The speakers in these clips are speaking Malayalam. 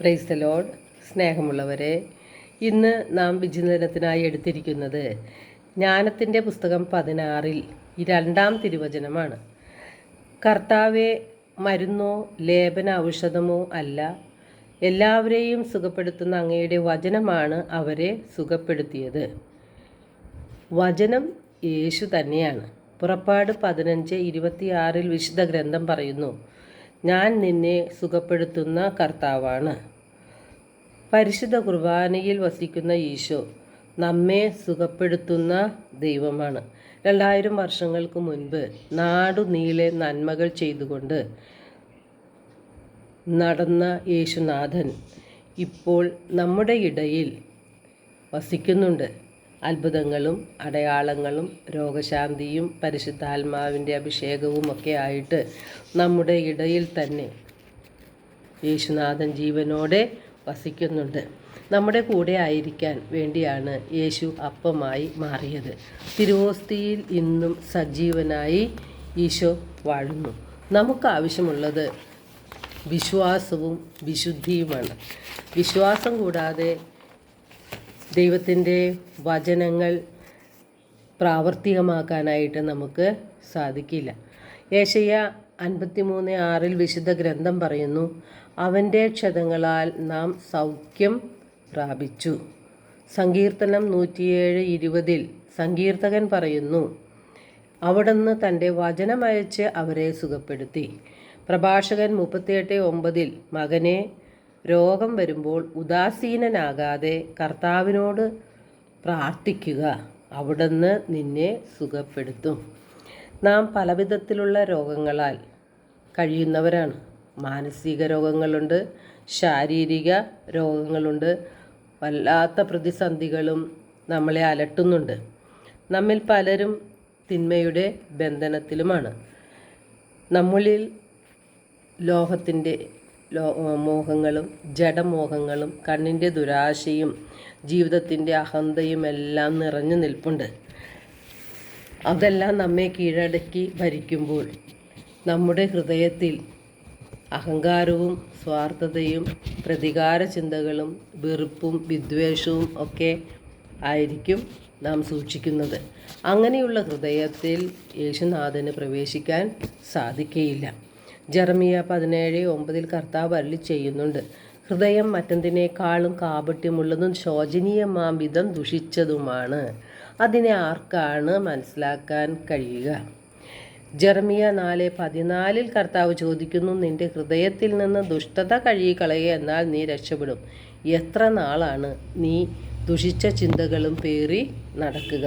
Praise the Lord. സ്നേഹമുള്ളവരെ, ഇന്ന് നാം വിചിന്തനത്തിനായി എടുത്തിരിക്കുന്നത് ജ്ഞാനത്തിൻ്റെ പുസ്തകം 16 2 തിരുവചനമാണ്. കർത്താവെ, മരുന്നോ ലേപന ഔഷധമോ അല്ല, എല്ലാവരെയും സുഖപ്പെടുത്തുന്ന അങ്ങയുടെ വചനമാണ് അവരെ സുഖപ്പെടുത്തിയത്. വചനം യേശു തന്നെയാണ്. പുറപ്പാട് 15:26 വിശുദ്ധ ഗ്രന്ഥം പറയുന്നു, ഞാൻ നിന്നെ സുഖപ്പെടുത്തുന്ന കർത്താവാണ്. പരിശുദ്ധ കുർബാനയിൽ വസിക്കുന്ന ഈശോ നമ്മെ സുഖപ്പെടുത്തുന്ന ദൈവമാണ്. 2000 വർഷങ്ങൾക്ക് മുൻപ് നാടുനീളെ നന്മകൾ ചെയ്തുകൊണ്ട് നടന്ന യേശുനാഥൻ ഇപ്പോൾ നമ്മുടെ ഇടയിൽ വസിക്കുന്നുണ്ട്. അത്ഭുതങ്ങളും അടയാളങ്ങളും രോഗശാന്തിയും പരിശുദ്ധാത്മാവിൻ്റെ അഭിഷേകവും ഒക്കെ ആയിട്ട് നമ്മുടെ ഇടയിൽ തന്നെ യേശുനാഥൻ ജീവനോടെ വസിക്കുന്നുണ്ട്. നമ്മുടെ കൂടെ ആയിരിക്കാൻ വേണ്ടിയാണ് യേശു അപ്പമായി മാറിയത്. തിരുവോസ്തിയിൽ ഇന്നും സജീവനായി ഈശോ വാഴുന്നു. നമുക്ക് ആവശ്യമുള്ളത് വിശ്വാസവും വിശുദ്ധിയുമാണ്. വിശ്വാസം കൂടാതെ ദൈവത്തിൻ്റെ വചനങ്ങൾ പ്രാവർത്തികമാക്കാനായിട്ട് നമുക്ക് സാധിക്കില്ല. യേശയ്യ 53:6 വിശുദ്ധ ഗ്രന്ഥം പറയുന്നു, അവൻ്റെ ക്ഷതങ്ങളാൽ നാം സൗഖ്യം പ്രാപിച്ചു. സങ്കീർത്തനം 107:20 സങ്കീർത്തകൻ പറയുന്നു, അവിടുന്ന് തൻ്റെ വചനമയച്ച് അവരെ സുഖപ്പെടുത്തി. പ്രഭാഷകൻ 38:9 മകനെ, രോഗം വരുമ്പോൾ ഉദാസീനനാകാതെ കർത്താവിനോട് പ്രാർത്ഥിക്കുക, അവിടുന്ന് നിന്നെ സുഖപ്പെടുത്തും. നാം പലവിധത്തിലുള്ള രോഗങ്ങളാൽ കഴിയുന്നവരാണ്. മാനസിക രോഗങ്ങളുണ്ട്, ശാരീരിക രോഗങ്ങളുണ്ട്. വല്ലാത്ത പ്രതിസന്ധികളും നമ്മളെ അലട്ടുന്നുണ്ട്. നമ്മിൽ പലരും തിന്മയുടെ ബന്ധനത്തിലുമാണ്. നമ്മളിൽ ലോകത്തിൻ്റെ മോഹങ്ങളും ജഡമോഹങ്ങളും കണ്ണിൻ്റെ ദുരാശയും ജീവിതത്തിൻ്റെ അഹന്തയും എല്ലാം നിറഞ്ഞു നിൽപ്പുണ്ട്. അതെല്ലാം നമ്മെ കീഴടക്കി ഭരിക്കുമ്പോൾ നമ്മുടെ ഹൃദയത്തിൽ അഹങ്കാരവും സ്വാർത്ഥതയും പ്രതികാര ചിന്തകളും വെറുപ്പും വിദ്വേഷവും ഒക്കെ ആയിരിക്കും നാം സൂക്ഷിക്കുന്നത്. അങ്ങനെയുള്ള ഹൃദയത്തിൽ യേശുനാഥന് പ്രവേശിക്കാൻ സാധിക്കുകയില്ല. ജെറമിയ 17:9 കർത്താവ് അരുളി ചെയ്യുന്നുണ്ട്, ഹൃദയം മറ്റെന്തിനേക്കാളും കാപട്യമുള്ളതും ശോചനീയമാം വിധം ദുഷിച്ചതുമാണ്, അതിനെ ആർക്കാണ് മനസ്സിലാക്കാൻ കഴിയുക? ജെറമിയ 4:14 കർത്താവ് ചോദിക്കുന്നു, നിന്റെ ഹൃദയത്തിൽ നിന്ന് ദുഷ്ടത കഴുകിക്കളയുക, എന്നാൽ നീ രക്ഷപ്പെടും. എത്ര നാളാണ് നീ ദുഷിച്ച ചിന്തകളും പേറി നടക്കുക?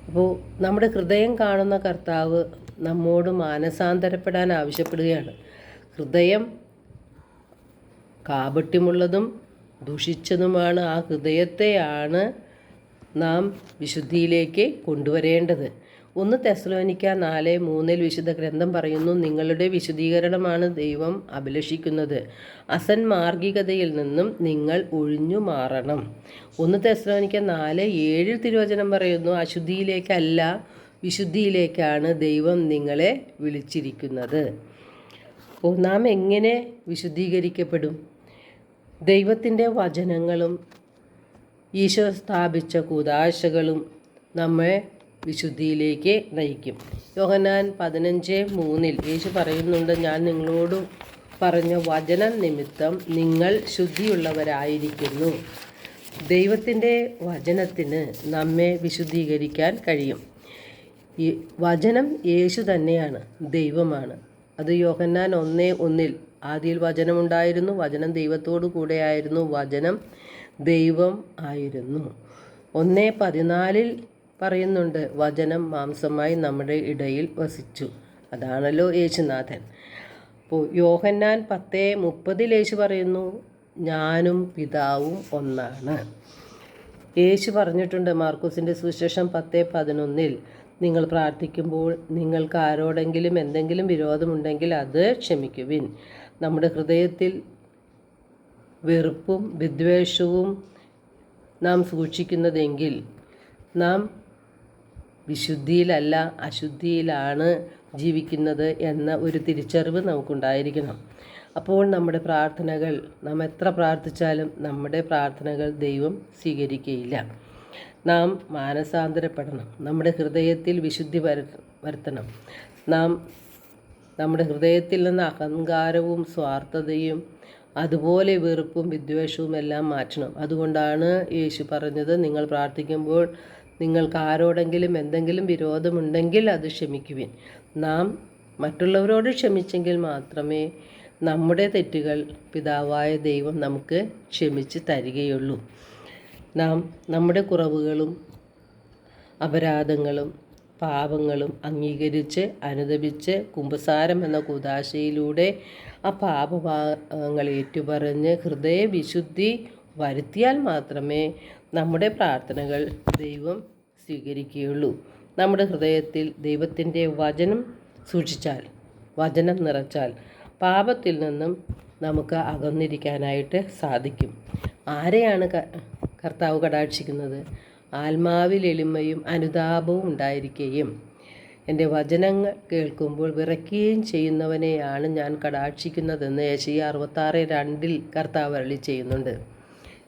അപ്പോൾ നമ്മുടെ ഹൃദയം കാണുന്ന കർത്താവ് നമ്മോട് മാനസാന്തരപ്പെടാൻ ആവശ്യപ്പെടുകയാണ്. ഹൃദയം കാപട്യമുള്ളതും ദുഷിച്ചതുമാണ്. ആ ഹൃദയത്തെയാണ് നാം വിശുദ്ധിയിലേക്ക് കൊണ്ടുവരേണ്ടത്. 1 തെസ്സലോനിക്ക 4:3 വിശുദ്ധ ഗ്രന്ഥം പറയുന്നു, നിങ്ങളുടെ വിശുദ്ധീകരണമാണ് ദൈവം അഭിലഷിക്കുന്നത്. അസന്മാർഗികതയിൽ നിന്നും നിങ്ങൾ ഒഴിഞ്ഞു മാറണം. 1 തെസ്സലോനിക്ക 4:7 തിരുവചനം പറയുന്നു, അശുദ്ധിയിലേക്കല്ല വിശുദ്ധിയിലേക്കാണ് ദൈവം നിങ്ങളെ വിളിച്ചിരിക്കുന്നത്. അപ്പോൾ നാം എങ്ങനെ വിശുദ്ധീകരിക്കപ്പെടും? ദൈവത്തിൻ്റെ വചനങ്ങളും ഈശോ സ്ഥാപിച്ച കൂദാശകളും നമ്മെ വിശുദ്ധിയിലേക്ക് നയിക്കും. യോഹന്നാൻ 15:3 യേശു പറയുന്നുണ്ട്, ഞാൻ നിങ്ങളോട് പറഞ്ഞ വചനം നിമിത്തം നിങ്ങൾ ശുദ്ധിയുള്ളവരായിരിക്കുന്നു. ദൈവത്തിൻ്റെ വചനത്തിന് നമ്മെ വിശുദ്ധീകരിക്കാൻ കഴിയും. ഈ വചനം യേശു തന്നെയാണ്, ദൈവമാണ്. അത് യോഹന്നാൻ 1:1 ആദിയിൽ വചനമുണ്ടായിരുന്നു, വചനം ദൈവത്തോടു കൂടെയായിരുന്നു, വചനം ദൈവം ആയിരുന്നു. 1:14 പറയുന്നുണ്ട്, വചനം മാംസമായി നമ്മുടെ ഇടയിൽ വസിച്ചു. അതാണല്ലോ യേശുനാഥൻ. അപ്പോൾ യോഹന്നാൻ 10:30 യേശു പറയുന്നു, ഞാനും പിതാവും ഒന്നാണ്. യേശു പറഞ്ഞിട്ടുണ്ട് മാർക്കോസിൻ്റെ സുവിശേഷം 10:11 നിങ്ങൾ പ്രാർത്ഥിക്കുമ്പോൾ നിങ്ങൾക്ക് ആരോടെങ്കിലും എന്തെങ്കിലും വിരോധമുണ്ടെങ്കിൽ അത് ക്ഷമിക്കുവിൻ. നമ്മുടെ ഹൃദയത്തിൽ വെറുപ്പും വിദ്വേഷവും നാം സൂക്ഷിക്കുന്നതെങ്കിൽ നാം വിശുദ്ധിയിലല്ല അശുദ്ധിയിലാണ് ജീവിക്കുന്നത് എന്ന ഒരു തിരിച്ചറിവ് നമുക്കുണ്ടായിരിക്കണം. അപ്പോൾ നമ്മുടെ പ്രാർത്ഥനകൾ നാം എത്ര പ്രാർത്ഥിച്ചാലും നമ്മുടെ പ്രാർത്ഥനകൾ ദൈവം സ്വീകരിക്കുകയില്ല. നാം മാനസാന്തരപ്പെടണം. നമ്മുടെ ഹൃദയത്തിൽ വിശുദ്ധി വരുത്തണം. നാം നമ്മുടെ ഹൃദയത്തിൽ നിന്ന് അഹങ്കാരവും സ്വാർത്ഥതയും അതുപോലെ വെറുപ്പും വിദ്വേഷവും എല്ലാം മാറ്റണം. അതുകൊണ്ടാണ് യേശു പറഞ്ഞത്, നിങ്ങൾ പ്രാർത്ഥിക്കുമ്പോൾ നിങ്ങൾക്ക് ആരോടെങ്കിലും എന്തെങ്കിലും വിരോധമുണ്ടെങ്കിൽ അത് ക്ഷമിക്കുവിൻ. നാം മറ്റുള്ളവരോട് ക്ഷമിച്ചെങ്കിൽ മാത്രമേ നമ്മുടെ തെറ്റുകൾ പിതാവായ ദൈവം നമുക്ക് ക്ഷമിച്ച് തരികയുള്ളൂ. നാം നമ്മുടെ കുറവുകളും അപരാധങ്ങളും പാപങ്ങളും അംഗീകരിച്ച് അനുദപിച്ച് കുമ്പസാരം എന്ന കൂദാശയിലൂടെ ആ പാപഭാഗങ്ങൾ ഏറ്റുപറഞ്ഞ് ഹൃദയവിശുദ്ധി വരുത്തിയാൽ മാത്രമേ നമ്മുടെ പ്രാർത്ഥനകൾ ദൈവം സ്വീകരിക്കുകയുള്ളൂ. നമ്മുടെ ഹൃദയത്തിൽ ദൈവത്തിൻ്റെ വചനം സൂക്ഷിച്ചാൽ, വചനം നിറച്ചാൽ പാപത്തിൽ നിന്നും നമുക്ക് അകന്നിരിക്കാനായിട്ട് സാധിക്കും. ആരെയാണ് കർത്താവ് കടാക്ഷിക്കുന്നത്? ആത്മാവിൽ എളിമയും അനുതാപവും ഉണ്ടായിരിക്കുകയും എൻ്റെ വചനങ്ങൾ കേൾക്കുമ്പോൾ വിറയ്ക്കുകയും ചെയ്യുന്നവനെയാണ് ഞാൻ കടാക്ഷിക്കുന്നതെന്ന് യെശയ്യാ 66:2 കർത്താവ് അരുളി ചെയ്യുന്നുണ്ട്.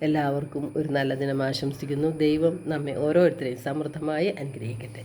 എല്ലാവർക്കും ഒരു നല്ല ദിനം ആശംസിക്കുന്നു. ദൈവം നമ്മെ ഓരോരുത്തരെയും സമൃദ്ധമായി അനുഗ്രഹിക്കട്ടെ.